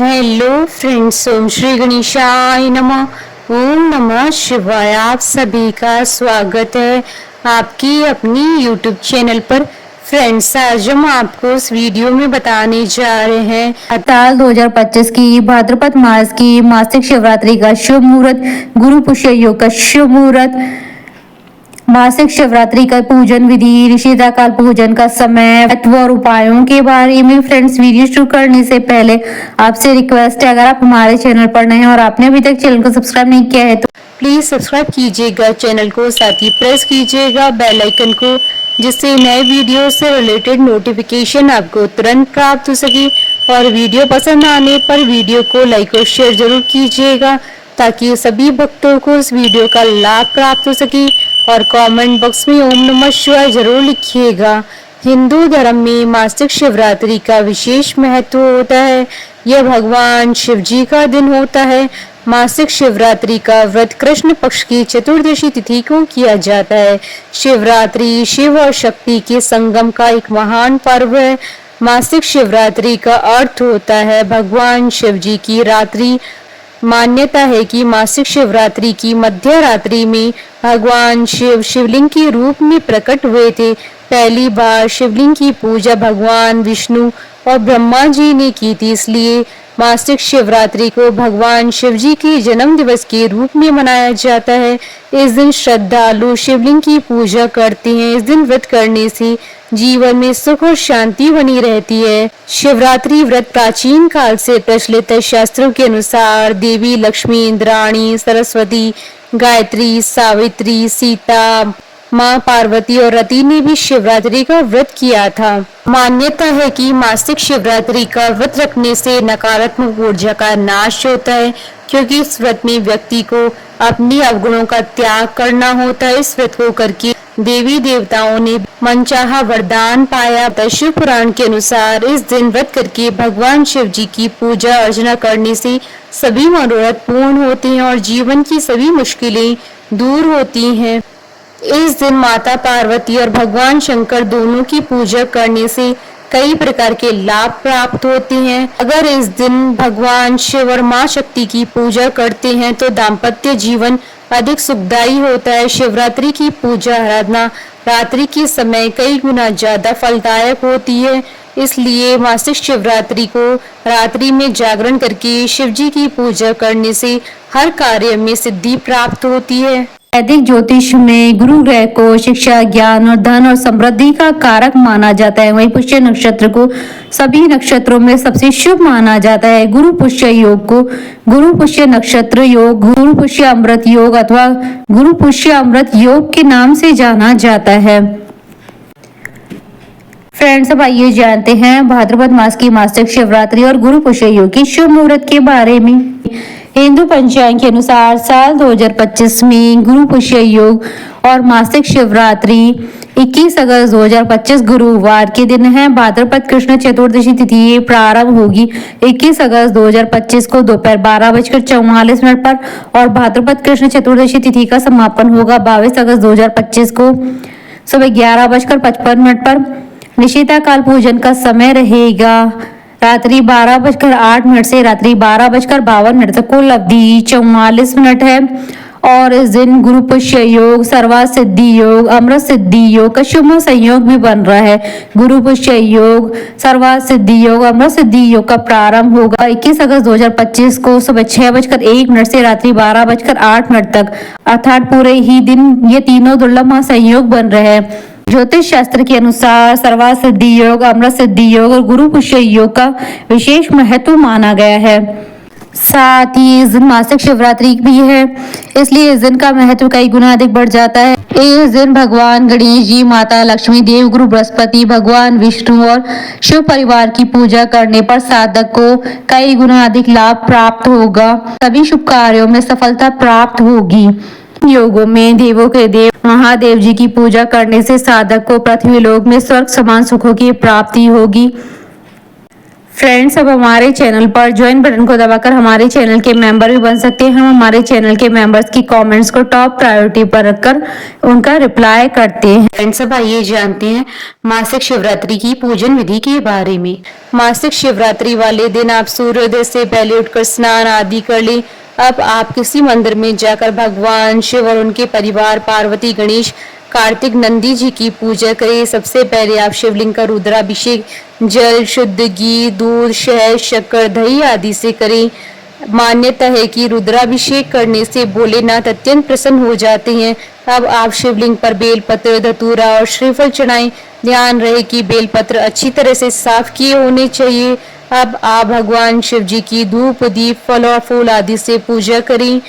Hello friends, ओम श्री गणेशाय नमः। ओम नमः शिवाय। आप सभी का स्वागत है आपकी अपनी यूट्यूब चैनल पर। फ्रेंड्स, आज हम आपको इस वीडियो में बताने जा रहे हैं साल 2025 की भाद्रपद मास की मासिक शिवरात्रि का शुभ मुहूर्त, गुरु पुष्य योग का शुभ मुहूर्त, मासिक शिवरात्रि का पूजन विधि, ऋषिता काल पूजन का समय, तत्व और उपायों के बारे में। फ्रेंड्स, वीडियो शुरू करने से पहले आपसे रिक्वेस्ट है, अगर आप हमारे चैनल पर नए हैं और आपने अभी तक चैनल को सब्सक्राइब नहीं किया है तो प्लीज सब्सक्राइब कीजिएगा चैनल को, साथ ही प्रेस कीजिएगा बेल आइकन को, जिससे नए वीडियो से रिलेटेड नोटिफिकेशन आपको तुरंत प्राप्त हो सके। और वीडियो पसंद आने पर वीडियो को लाइक और शेयर जरूर कीजिएगा, ताकि सभी भक्तों को इस वीडियो का लाभ प्राप्त हो सके। और कमेंट बॉक्स में ओम नमः शिवाय जरूर लिखिएगा। हिंदू धर्म में मासिक शिवरात्रि का विशेष महत्व होता है। यह भगवान शिव जी का दिन होता है। मासिक शिवरात्रि का व्रत कृष्ण पक्ष की चतुर्दशी तिथि को किया जाता है। शिवरात्रि शिव और शक्ति के संगम का एक महान पर्व है। मासिक शिवरात्रि का अर्थ होता है भगवान शिव जी की रात्रि। मान्यता है कि मासिक शिवरात्रि की मध्य रात्रि में भगवान शिव शिवलिंग के रूप में प्रकट हुए थे। पहली बार शिवलिंग की पूजा भगवान विष्णु और ब्रह्मा जी ने की थी, इसलिए मासिक शिवरात्रि को भगवान शिव जी के जन्म दिवस के रूप में मनाया जाता है। इस दिन श्रद्धालु शिवलिंग की पूजा करते हैं। इस दिन व्रत करने से जीवन में सुख और शांति बनी रहती है। शिवरात्रि व्रत प्राचीन काल से प्रचलित है। शास्त्रों के अनुसार देवी लक्ष्मी, इंद्राणी, सरस्वती, गायत्री, सावित्री, सीता, माँ पार्वती और रति ने भी शिवरात्रि का व्रत किया था। मान्यता है कि मासिक शिवरात्रि का व्रत रखने से नकारात्मक ऊर्जा का नाश होता है, क्योंकि इस व्रत में व्यक्ति को अपनी अवगुणों का त्याग करना होता है। इस व्रत को करके देवी देवताओं ने मनचाहा वरदान पाया। शिव पुराण के अनुसार इस दिन व्रत करके भगवान शिव जी की पूजा अर्चना करने से सभी मनोरथ पूर्ण होते हैं और जीवन की सभी मुश्किलें दूर होती हैं। इस दिन माता पार्वती और भगवान शंकर दोनों की पूजा करने से कई प्रकार के लाभ प्राप्त होते हैं। अगर इस दिन भगवान शिव और माँ शक्ति की पूजा करते हैं तो दाम्पत्य जीवन अधिक सुखदायी होता है। शिवरात्रि की पूजा आराधना रात्रि के समय कई गुना ज्यादा फलदायक होती है, इसलिए मासिक शिवरात्रि को रात्रि में जागरण करके शिव जी की पूजा करने से हर कार्य में सिद्धि प्राप्त होती है। वैदिक ज्योतिष में गुरु ग्रह को शिक्षा, ज्ञान और धन और समृद्धि का कारक माना जाता है। वहीं पुष्य नक्षत्र को सभी नक्षत्रों में सबसे शुभ माना जाता है। गुरु पुष्य योग को गुरु पुष्य नक्षत्र योग, गुरु पुष्य अमृत योग अथवा गुरु पुष्य अमृत योग के नाम से जाना जाता है। फ्रेंड्स, अब आइए जानते हैं भाद्रपद मास की मासिक शिवरात्रि और गुरु पुष्य योग की शुभ मुहूर्त के बारे में। हिंदू पंचांग के अनुसार साल 2025 में गुरु पुष्य योग और मासिक शिवरात्रि 21 अगस्त 2025 गुरुवार के दिन है। भाद्रपद कृष्ण चतुर्दशी तिथि प्रारंभ होगी 21 अगस्त 2025 को दोपहर 12:44 पर और भाद्रपद कृष्ण चतुर्दशी तिथि का समापन होगा 22 अगस्त 2025 को सुबह 11:55 पर। निशिता काल पूजन का समय रहेगा रात्रि 12:08 से रात्रि 12:52 तक। कुल अवधि 44 मिनट है और इस दिन गुरु पुष्य योग, सर्वा सिद्धि योग, अमृत सिद्धि योग का शुभ संयोग भी बन रहा है। गुरु पुष्य योग, सर्वा सिद्धि योग, अमृत सिद्धि योग का प्रारंभ होगा 21 अगस्त 2025 को सुबह 6:01 से रात्रि 12:08 तक, अर्थात पूरे ही दिन ये तीनों दुर्लभ संयोग बन रहे हैं। ज्योतिष शास्त्र के अनुसार सर्वा सिद्धि योग, अमृत सिद्धि योग और गुरु पुष्य योग का विशेष महत्व माना गया है। साथ ही इस दिन मासिक शिवरात्रि भी है, इसलिए इस दिन का महत्व कई गुना अधिक बढ़ जाता है। इस दिन भगवान गणेश जी, माता लक्ष्मी, देव गुरु बृहस्पति, भगवान विष्णु और शिव परिवार की पूजा करने पर साधक को कई गुना अधिक लाभ प्राप्त होगा। सभी शुभ कार्यों में सफलता प्राप्त होगी। योगों में देवों के देव महादेव जी की पूजा करने से साधक को पृथ्वी लोक में स्वर्ग समान सुखों की प्राप्ति होगी। फ्रेंड्स, अब हमारे चैनल पर ज्वाइन बटन को दबाकर हमारे चैनल के मेंबर भी बन सकते हैं। हम हमारे चैनल के मेंबर्स की कमेंट्स को टॉप प्रायोरिटी पर रखकर उनका रिप्लाई करते हैं। फ्रेंड्स, अब आइए जानते हैं मासिक शिवरात्रि की पूजन विधि के बारे में। मासिक शिवरात्रि वाले दिन आप सूर्योदय से पहले उठकर स्नान आदि कर लें। अब आप किसी मंदिर में जाकर भगवान शिव और उनके परिवार पार्वती, गणेश, कार्तिक, नंदी जी की पूजा करें। सबसे पहले आप शिवलिंग का रुद्राभिषेक जल, शुद्ध घी, दूध, शहद, शक्कर, दही आदि से करें। मान्यता है कि रुद्राभिषेक करने से भोलेनाथ अत्यंत प्रसन्न हो जाते हैं। अब आप शिवलिंग पर बेलपत्र, धतूरा और श्रीफल चढ़ाएं। ध्यान रहे कि बेलपत्र अच्छी तरह से साफ किए होने चाहिए। अब आप भगवान शिव जी की धूप, दीप, फल और फूल आदि से पूजा करें।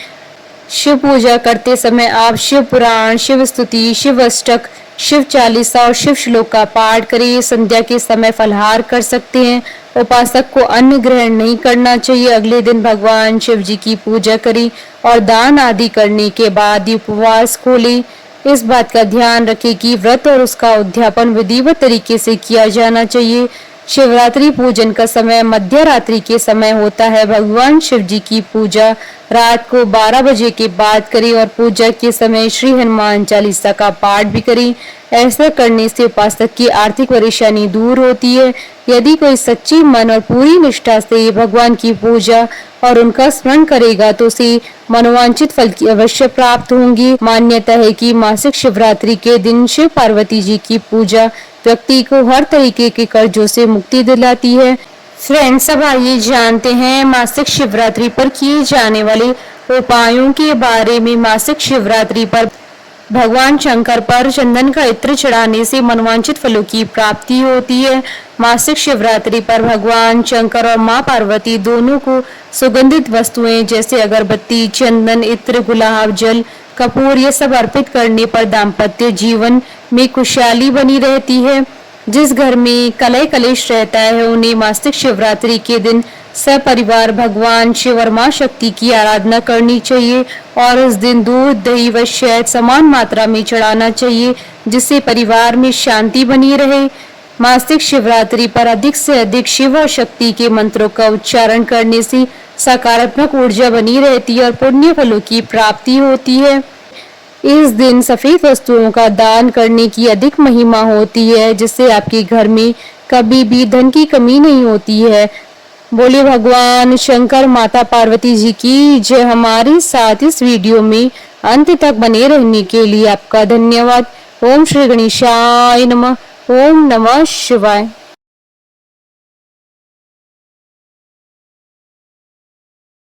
शिव पूजा करते समय आप शिव पुराण, शिव स्तुति, शिव अष्टक, शिव चालीसा और शिव श्लोक का पाठ करें। संध्या के समय फलाहार कर सकते हैं। उपासक को अन्न ग्रहण नहीं करना चाहिए। अगले दिन भगवान शिव जी की पूजा करें और दान आदि करने के बाद ही उपवास खोलें। इस बात का ध्यान रखें कि व्रत और उसका उद्यापन विधिवत तरीके से किया जाना चाहिए। शिवरात्रि पूजन का समय मध्य रात्रि के समय होता है। भगवान शिव जी की पूजा रात को 12 बजे के बाद करें और पूजा के समय श्री हनुमान चालीसा का पाठ भी करें। ऐसा करने से उपासक की आर्थिक परेशानी दूर होती है। यदि कोई सच्ची मन और पूरी निष्ठा से भगवान की पूजा और उनका स्मरण करेगा तो उसे मनोवांछित फल की अवश्य प्राप्त होंगी। मान्यता है कि मासिक शिवरात्रि के दिन शिव पार्वती जी की पूजा व्यक्ति को हर तरीके के कर्जों से मुक्ति दिलाती है। फ्रेंड्स, अब आइए जानते हैं मासिक शिवरात्रि पर किए जाने वाले उपायों के बारे में। मासिक शिवरात्रि पर भगवान शंकर पर चंदन का इत्र चढ़ाने से मनवांछित फलों की प्राप्ति होती है। मासिक शिवरात्रि पर भगवान शंकर और मां पार्वती दोनों को सुगंधित वस्तुएं जैसे अगरबत्ती, चंदन, इत्र, गुलाब जल, कपूर ये सब अर्पित करने पर दाम्पत्य जीवन में खुशहाली बनी रहती है। जिस घर में कलह कलेश रहता है उन्हें मासिक शिवरात्रि के दिन सपरिवार भगवान शिव और मां शक्ति की आराधना करनी चाहिए और इस दिन दूध, दही व शहद समान मात्रा में चढ़ाना चाहिए जिससे परिवार में शांति बनी रहे। मासिक शिवरात्रि पर अधिक से अधिक शिव और शक्ति के मंत्रों का उच्चारण करने से सकारात्मक ऊर्जा बनी रहती है और पुण्य फलों की प्राप्ति होती है। इस दिन सफेद वस्तुओं का दान करने की अधिक महिमा होती है जिससे आपके घर में कभी भी धन की कमी नहीं होती है। बोले भगवान शंकर, माता पार्वती जी की जय। हमारे साथ इस वीडियो में अंत तक बने रहने के लिए आपका धन्यवाद। ओम श्री गणेशाय नमः। ओम नमः शिवाय।